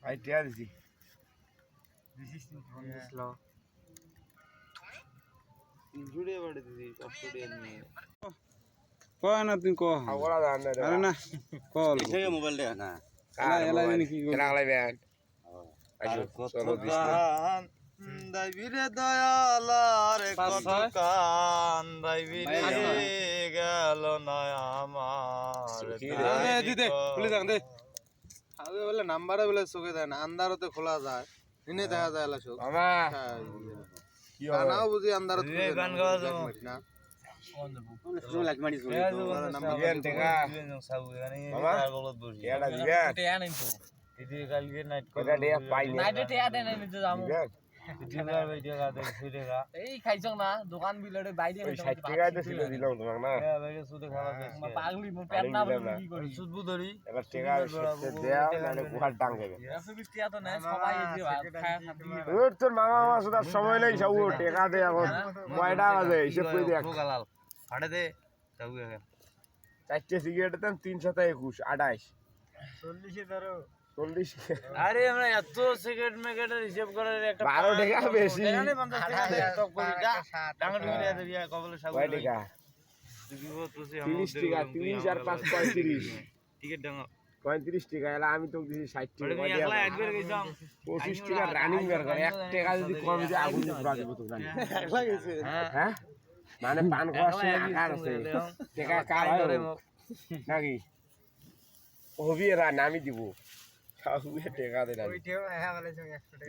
ভাই টিয়া দিছি জুড়ে বাড়ি দিছি 500 টাকা নিয়ে কয় না তুই কহ আগলা জান না আরে না কল এসে মোবাইল দে না কার এলা জানি কি কেনা লাগবেন আইসো চলো দিস না দাইবিরে দয়ালার কত কান দাইবিরে গেল না আমার দিদে খুলে যান দে আগে বলে নাম্বারে বলে চোখে দেয় না আন্ধারতে খোলা যায় এনে দেখা যায় এলা চোখ মামা কি হবে কানাও বুঝি আন্ধারতে গান গাওয়া যাও না শুনো লাগ মারি শুনো দিবেন টাকা মামা টিয়াটা দিবেন কালকে নাইট এটা টিয়া পাইনি নাইটে টিয়া দেন আমি তো যাবো দিবেন দিবার ভাই টাকা দেখ সুদে খা এই খাইছ না দোকান বিলরে বাইরে ওই 60 টাকা দিছিল দিলাম তোমাকে না হ্যাঁ ভাই সুদে খাওয়া যাচ্ছে পাগলি মো পেট না বলে কি করি সুদ বুদরি এবার টাকা দেও নালে গুহার ডাং দেবে রাসবিস টিয়া তো না সবাই এই যে খায় খাবি ওর তোর মামা মামা সুদা সময় নেই সব টাকা দে এখন কয়টা বাজে হিসেব করে দেখ গালাল ফাড়ে দে যাও এখন চারটে সিগারেটের দাম 321 28 40 এ ধরো 40 আরে আমরা এত সিগারেট মেগারেট হিসাব করার একটা 12 টাকা বেশি এখানে 50 টাকা দে টপ করি যা টাঙ্গা টুঙ্গা দে বিয়া কবলে সাগর কয় টাকা দিব তো সে 30 টাকা 30 আর 5 35 টিকিট ডাঙ্গা 35 টাকা এলা আমি তো দিছি 60 টাকা আমি একলা একবার গেছাম 25 টাকা রানিং বের করে 1 টাকা যদি কম দিয়ে আগুন পুরা দেব তো জানি একলা গেছে হ্যাঁ মানে পান খাওয়ার আকার আছে টাকা কার হয় নাকি হবি রান আমি দিব খাওয়া টাকা দে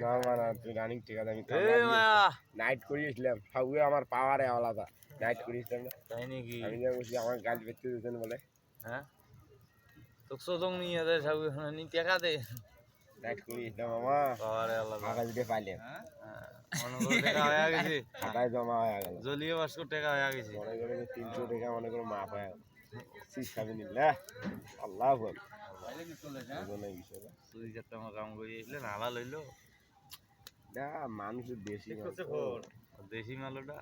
না না না তুই রানিং টাকা দে আমি এই মায়া নাইট করিয়েছিলাম খাওয়া আমার পাওয়ারে আলাদা নাইট করিয়েছিলাম না তাই নাকি আমি যা বলছি আমার গাল বেচতে দিতেন বলে হ্যাঁ তোক সদং নিয়ে দে সাগর নি টাকা দে নাইট করিয়েছিলাম মামা পাওয়ারে আলাদা আকাশ দিয়ে পাইলেন মনে করে টাকা হয়ে গেছে টাকায় জমা হয়ে গেল জলিয়ে বাস্কো টাকা হয়ে গেছে মনে করে 300 টাকা মনে করে মাপ হয়ে গেল শীষ খাবি নিলে আল্লাহ বল তুই যে তোমার কাম করিয়েছিলে নালা লইলো না মানুষের দেশি দেশি মালটা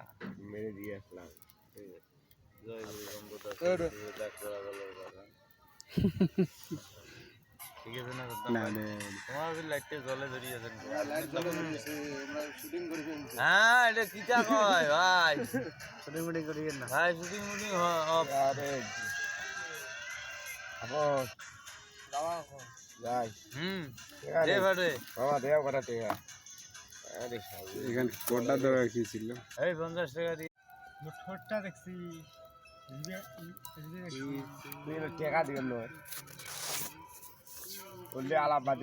মেরে দিয়ে আসলাম জয় গুরু গঙ্গোতা দেখ করা গেল ঠিক আছে না তোমার লাইটে জলে ধরিয়ে আছেন হ্যাঁ এটা কিটা কয় ভাই শুটিং মুটিং করি না ভাই শুটিং মুটিং আরে আপন যাই দে ভাড়ে বাবা দেও কটা টাকা আরে এখানে কোডটা দেওয়া কি ছিল এই 50 টাকা দিয়ে ঠোঁটটা দেখছি তুই টাকা দিবেন নয় বললে আলাপ বাদে